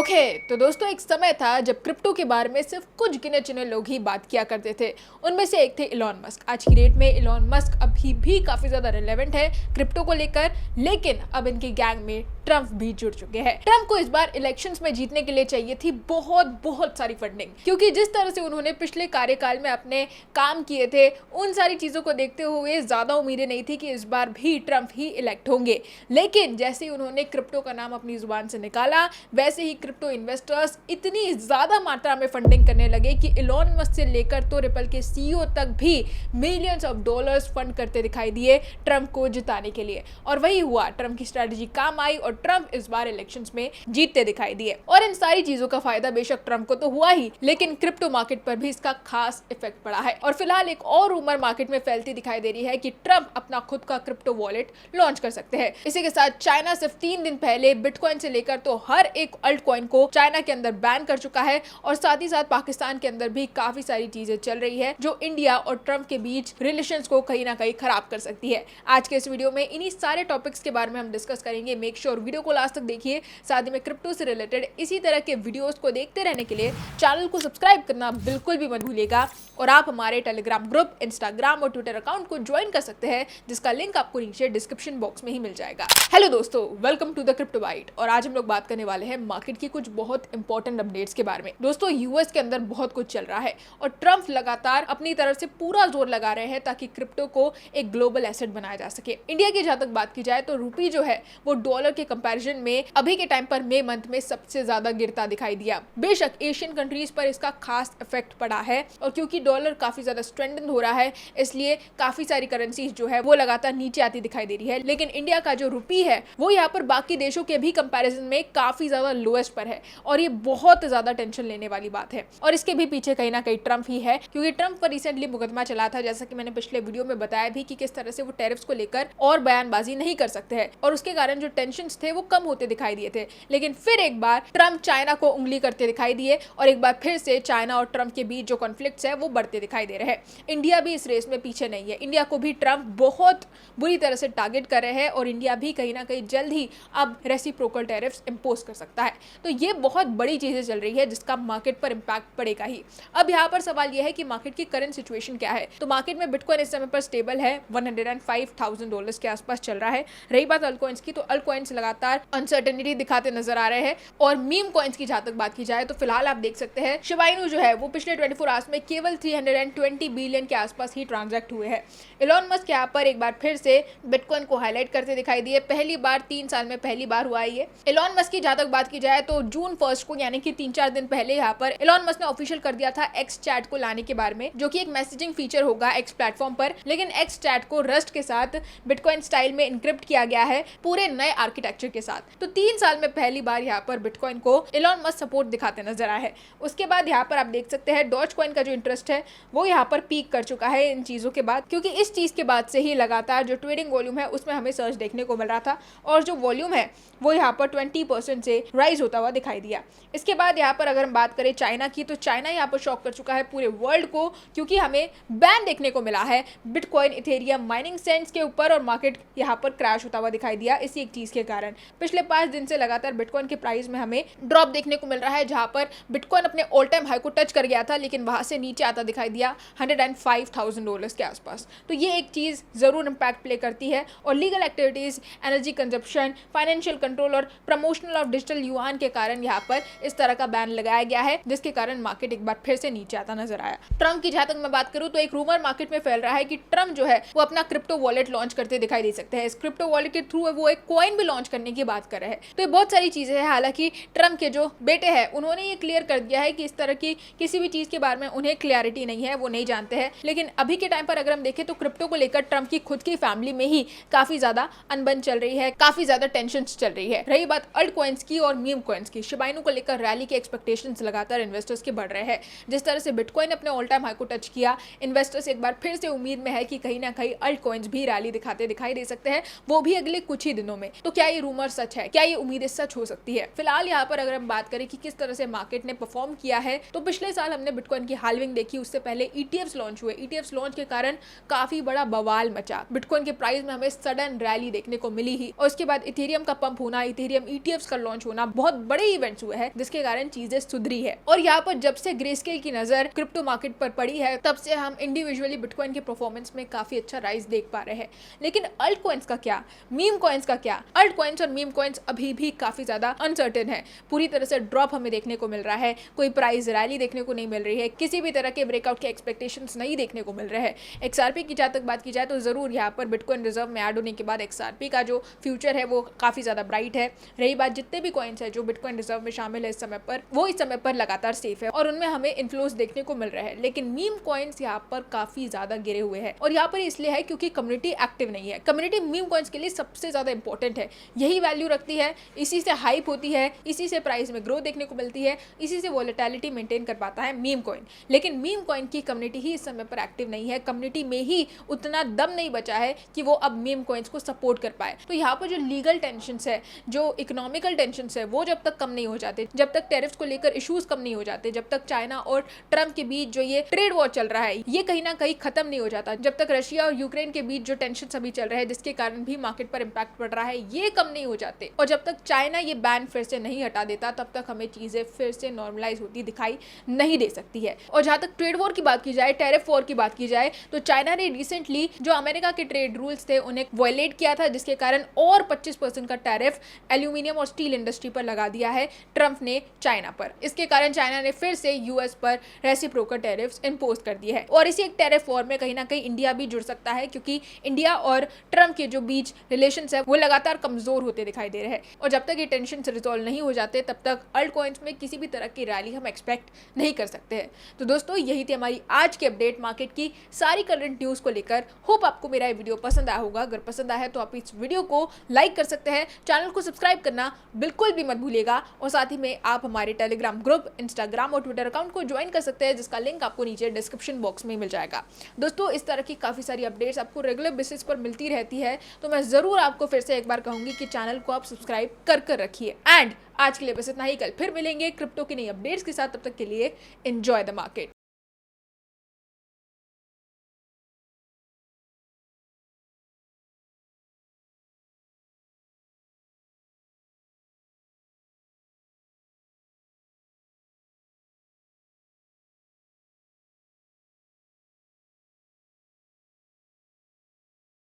तो दोस्तों एक समय था जब क्रिप्टो के बारे में सिर्फ कुछ गिने चुने लोग ही बात किया करते थे। उनमें से एक थे इलॉन मस्क। आज की डेट में इलॉन मस्क अभी भी काफी ज्यादा रिलेवेंट है क्रिप्टो को लेकर, लेकिन अब इनकी गैंग में ट्रम्प भी जुड़ चुके हैं। ट्रम्प को इस बार इलेक्शंस में जीतने के लिए चाहिए थी बहुत सारी फंडिंग, क्योंकि जिस तरह से उन्होंने पिछले कार्यकाल में अपने काम किए थे उन सारी चीजों को देखते हुए ज्यादा उम्मीदें नहीं थी कि इस बार भी ट्रम्प ही इलेक्ट होंगे। लेकिन जैसे ही उन्होंने क्रिप्टो का नाम अपनी जुबान से निकाला, वैसे ही क्रिप्टो इन्वेस्टर्स इतनी ज्यादा मात्रा में फंडिंग करने लगे कि इलॉन मस्क से लेकर तो रिपल के सीईओ तक भी मिलियंस ऑफ डॉलर्स फंड करते दिखाई दिए ट्रम्प को जिताने के लिए। और वही हुआ, ट्रम्प की स्ट्रेटजी काम आई और ट्रम्प इस बार इलेक्शंस में जीतते दिखाई दिए। और इन सारी चीजों का फायदा बेशक ट्रम्प को तो हुआ ही, लेकिन क्रिप्टो मार्केट पर भी इसका खास इफेक्ट पड़ा है। और फिलहाल एक और रूमर मार्केट में फैलती दिखाई दे रही है कि ट्रम्प अपना खुद का क्रिप्टो वॉलेट लॉन्च कर सकते हैं। इसी के साथ चाइना सिर्फ 3 दिन पहले बिटकॉइन से लेकर तो हर एक अल्ट कॉइन को चाइना के अंदर बैन कर चुका है। और साथ ही साथ पाकिस्तान के अंदर भी काफी सारी चीजें चल रही है जो इंडिया और ट्रम्प के बीच रिलेशंस को कहीं ना कहीं खराब कर सकती है। आज के इस वीडियो में इन्हीं सारे टॉपिक्स के बारे में हम डिस्कस करेंगे। मेक श्योर वीडियो को लास्ट तक देखिए। साथ ही में क्रिप्टो से रिलेटेड इसी तरह के वीडियोस को देखते रहने के लिए चैनल को सब्सक्राइब करना बिल्कुल भी मत भूलिएगा। और आप हमारे टेलीग्राम ग्रुप, इंस्टाग्राम और ट्विटर अकाउंट को ज्वाइन कर सकते हैं, जिसका लिंक आपको नीचे डिस्क्रिप्शन बॉक्स में ही मिल जाएगा। हेलो दोस्तों, welcome to the crypto byte. और आज हम लोग बात करने वाले हैं मार्केट की कुछ बहुत इंपॉर्टेंट अपडेट्स के बारे में। दोस्तों यूएस के अंदर बहुत कुछ चल रहा है और ट्रम्प लगातार अपनी तरफ से पूरा जोर लगा रहे हैं ताकि क्रिप्टो को एक ग्लोबल एसेट बनाया जा सके। इंडिया की जहां तक बात की जाए तो रुपी जो है वो डॉलर के कंपैरिजन में अभी के टाइम पर मई मंथ में सबसे ज्यादा गिरता दिखाई दिया। बेशक एशियन कंट्रीज पर इसका खास इफेक्ट पड़ा है और क्योंकि डॉलर काफी ज्यादा स्ट्रेंथन हो रहा है, इसलिए काफी सारी करेंसीज जो है वो लगातार नीचे आती दिखाई दे रही है। लेकिन इंडिया का जो रुपी है वो यहाँ पर बाकी देशों के भी कंपैरिजन में काफी ज्यादा लोएस्ट पर है और ये बहुत ज्यादा टेंशन लेने वाली बात है। और इसके भी पीछे कहीं ना कहीं ट्रम्प ही है, क्योंकि ट्रम्प पर रिसेंटली मुकदमा चला था, जैसा कि मैंने पिछले वीडियो में बताया भी कि किस तरह से वो टैरिफ्स को लेकर और बयानबाजी नहीं कर सकते हैं और उसके कारण जो टेंशंस थे वो कम होते दिखाई दिए थे। लेकिन फिर एक बार ट्रम्प चाइना को उंगली करते दिखाई दिए और एक बार फिर से चाइना और ट्रम्प के बीच जो कॉन्फ्लिक्ट्स है वो बढ़ते दिखाई दे रहे हैं। इंडिया भी इस रेस में पीछे नहीं है। इंडिया को भी ट्रम्प बहुत बुरी तरह से टारगेट कर रहे हैं और इंडिया भी कहीं ना कहीं जल्द ही अब रेसिप्रोकल टैरिफ्स इंपोज कर सकता है। तो ये बहुत बड़ी चीजें चल रही है जिसका मार्केट पर इंपैक्ट पड़ेगा ही। अब यहाँ पर सवाल यह है कि मार्केट की करंट सिचुएशन क्या है। तो मार्केट में बिटकॉइन इस समय पर स्टेबल है, $105,000 के आसपास चल रहा है। रही बात अल्ट कॉइन्स की, तो अल्ट कॉइन्स लगातार अनसर्टेनिटी दिखाते नजर आ रहे हैं। और मीम कॉइन्स की जहां तक बात की जाए तो फिलहाल आप देख सकते हैं शिबा इनू जो है वो पिछले 24 आवर्स में केवल 320 बिलियन के आसपास ही ट्रांजैक्ट हुए हैं। इलॉन मस्क यहाँ पर एक बार फिर से बिटकॉइन को हाईलाइट करते दिखाई दिए। पहली बार 3 साल में पहली बार हुआ है ये। इलॉन मस्क की जहां तक बात की जाए तो जून 1 को यानी कि 3-4 दिन पहले यहाँ पर इलॉन मस्क ने ऑफिशियल कर दिया था एक्स चैट को लाने के बारे में, जो कि एक मैसेजिंग फीचर होगा एक्स प्लेटफॉर्म पर। लेकिन एक्स चैट को रस्ट के साथ बिटकॉइन स्टाइल में इनक्रिप्ट किया गया है पूरे नए आर्किटेक्चर के साथ। तो 3 साल में पहली बार यहाँ पर बिटकॉइन को इलॉन मस्क सपोर्ट दिखाते नजर आया है। उसके बाद यहाँ पर आप देख सकते हैं डॉज कॉइन का जो इंटरेस्ट है वो यहाँ पर पीक कर चुका है इन चीजों के बाद, क्योंकि इस चीज के बाद से ही लगातार जो ट्रेडिंग वॉल्यूम है उसमें हमें सर्च देखने को मिल रहा था और जो वॉल्यूम है वो यहाँ पर 20% से राइज होता हुआ दिखाई दिया। इसके बाद यहाँ पर अगर हम बात करें चाइना की, तो चाइना यहाँ पर शॉक कर चुका है पूरे वर्ल्ड को, क्योंकि हमें बैन देखने को मिला है बिटकॉइन, इथेरियम, माइनिंग सेंट्स के ऊपर और मार्केट यहाँ पर क्रैश होता हुआ दिखाई दिया इसी एक चीज के कारण। पिछले 5 दिन से लगातार बिटकॉइन के प्राइस में हमें ड्रॉप देखने को मिल रहा है, जहां पर बिटकॉइन अपने ऑल टाइम हाई को टच कर गया था, लेकिन वहां से नीचे आता दिखाई दिया $105,000 के आसपास। तो ये एक चीज जरूर इंपैक्ट प्ले करती है। और legal activities, energy consumption, financial control और प्रमोशनल ऑफ डिजिटल युआन के कारण यहाँ पर इस तरह का बैन लगाया गया है, जिसके कारण मार्केट एक बार फिर से नीचे आता नजर आया। ट्रम्प की जहां तक मैं बात करूं तो एक रूमर मार्केट में फैल रहा है कि ट्रम्प जो है वो अपना क्रिप्टो वॉलेट लॉन्च करते दिखाई दे सकते हैं। इस क्रिप्टो वॉलेट के थ्रू वो एक कॉइन भी लॉन्च करने की बात कर रहे हैं। तो ये बहुत सारी चीजें हैं। हालांकि ट्रम्प के जो बेटे हैं उन्होंने ये क्लियर कर दिया है कि इस तरह की किसी भी चीज के बारे में उन्हें क्लियरिटी नहीं है, वो नहीं जानते हैं। लेकिन अभी के टाइम पर अगर हम देखें तो क्रिप्टो को लेकर ट्रम्प की खुद की फैमिली में ही काफी ज्यादा अनबन चल रही है, काफी ज्यादा टेंशन चल रही है। रही बात अल्ट कॉइन्स की और मीम कॉइन्स की, शिबा इनू को लेकर रैली के एक्सपेक्टेशंस लगातार इन्वेस्टर्स के बढ़ रहे हैं। जिस तरह से बिटकॉइन अपने ऑल टाइम हाई को टच किया, इन्वेस्टर्स एक बार फिर से उम्मीद में है कि कहीं ना कहीं अल्ट कॉइन्स भी रैली दिखाते दिखाई दे सकते हैं, वो भी अगले कुछ ही दिनों में। तो क्या ये रूमर सच है, क्या ये उम्मीदें सच हो सकती है? फिलहाल यहाँ पर अगर हम बात करें कि किस तरह से मार्केट ने परफॉर्म किया है, तो पिछले साल हमने बिटकॉइन की हाल्विंग देखी, उससे पहले ईटीएफ्स लॉन्च हुए। ईटीएफ्स लॉन्च के कारण काफी बड़ा बवाल मचा, बिटकॉइन के प्राइस में हमें सडन रैली देखने को मिली ही, और उसके बाद इथेरियम का पंप होना, इथेरियम ईटीएफ्स का लॉन्च होना, बहुत बड़े इवेंट्स हुए हैं जिसके कारण चीजें सुधरी है। और यहाँ पर जब से ग्रेस्केल की नजर क्रिप्टो मार्केट पर पड़ी है, तब से हम इंडिविजुअली बिटकॉइन के परफॉर्मेंस में काफी अच्छा राइज देख पा रहे हैं। लेकिन अल्ट कॉइन्स का क्या, मीम कॉइन्स का क्या? अल्ट कॉइन्स और मीम कॉइन्स अभी भी काफी ज्यादा अनसर्टेन है, पूरी तरह से ड्रॉप हमें देखने को मिल रहा है, कोई प्राइस रैली देखने को नहीं मिल रही है, किसी भी तरह के ब्रेकआउट के एक्सपेक्टेशंस नहीं देखने को मिल रहे हैं। एक्सआरपी की जहाँ तक बात की जाए तो जरूर यहाँ पर बिटकॉइन रिजर्व में ऐड होने के बाद एक्सआरपी का जो फ्यूचर है वो काफी ज्यादा ब्राइट है। रही बात जितने भी कॉइन्स है जो बिटकॉइन रिजर्व में शामिल है इस समय पर, वो इस समय पर लगातार सेफ है और उनमें हमें इन्फ्लोस देखने को मिल रहा है। लेकिन मीम कॉइन्स यहाँ पर काफी ज्यादा गिरे हुए हैं, और यहाँ पर इसलिए है क्योंकि कम्युनिटी एक्टिव नहीं है। कम्युनिटी मीम कॉइन्स के लिए सबसे ज्यादा इंपॉर्टेंट है, यही वैल्यू रखती है, इसी से हाइप होती है, इसी से प्राइस में ग्रोथ देखने को मिलती है, इसी से वोलेटिलिटी मेंटेन कर पाता है मीम कॉइन। लेकिन मीम कॉइन की कम्युनिटी ही इस समय पर एक्टिव नहीं है, कम्युनिटी में ही उतना दम नहीं बचा है कि वो अब मीम कॉइन्स को सपोर्ट कर पाए। तो यहाँ पर जो लीगल टेंशंस है, जो इकोनॉमिकल टेंशंस है, वो जब तक कम नहीं हो जाते, जब तक टैरिफ्स को लेकर इश्यूज कम नहीं हो जाते, जब तक चाइना और ट्रम्प के बीच जो ये ट्रेड वॉर चल रहा है ये कहीं ना कहीं खत्म नहीं हो जाता, जब तक रशिया और यूक्रेन के बीच जो टेंशन अभी चल रहे हैं जिसके कारण भी मार्केट पर इंपैक्ट पड़ रहा है, ये कम नहीं हो जाते, और जब तक चाइना ये बैन फिर से नहीं हटा देता तब तक हमें चीजें फिर से नॉर्मलाइज होती दिखाई नहीं दे सकती है। और जहां तक ट्रेड वॉर की बात की जाए, टैरिफ वॉर की बात की जाए, तो चाइना ने रिसेंटली जो अमेरिका के ट्रेड रूल्स थे उन्हें वायलेट किया था, जिसके कारण और 25% का टैरिफ एल्यूमिनियम और स्टील इंडस्ट्री पर लगा दिया है ट्रम्प ने चाइना पर। इसके कारण चाइना ने फिर से यूएस पर रेसिप्रोकल टैरिफ्स इंपोज कर दिए हैं, और इसी एक टैरिफ वॉर में कहीं ना कहीं इंडिया भी जुड़ सकता है, क्योंकि इंडिया और ट्रम्प के जो बीच रिलेशंस है वो लगातार कमजोर होते दिखाई दे रहे हैं, और जब तक ये टेंशन रिजॉल्व नहीं हो जाते तब तक अल्ट कॉइन्स में किसी भी तरह की रैली हम एक्सपेक्ट नहीं कर सकते हैं। तो दोस्तों यही थी हमारी आज की अपडेट मार्केट की सारी करंट न्यूज को लेकर। होप आपको मेरा ये वीडियो पसंद आया होगा, अगर पसंद आया है तो आप इस वीडियो को लाइक कर सकते हैं, चैनल को सब्सक्राइब करना बिल्कुल भी मत भूलिएगा, और साथ ही में आप हमारे टेलीग्राम ग्रुप, इंस्टाग्राम और ट्विटर अकाउंट को ज्वाइन कर सकते हैं, जिसका लिंक आपको नीचे डिस्क्रिप्शन बॉक्स में मिल जाएगा। दोस्तों इस तरह की काफी सारी अपडेट्स आपको रेगुलर बेसिस पर मिलती रहती है, तो मैं जरूर आपको फिर से एक बार कहूंगी कि चैनल को आप सब्सक्राइब कर रखिए। एंड आज के लिए बस इतना ही, कल फिर मिलेंगे क्रिप्टो की नई अपडेट्स के साथ, तब तक के लिए एंजॉय द मार्केट।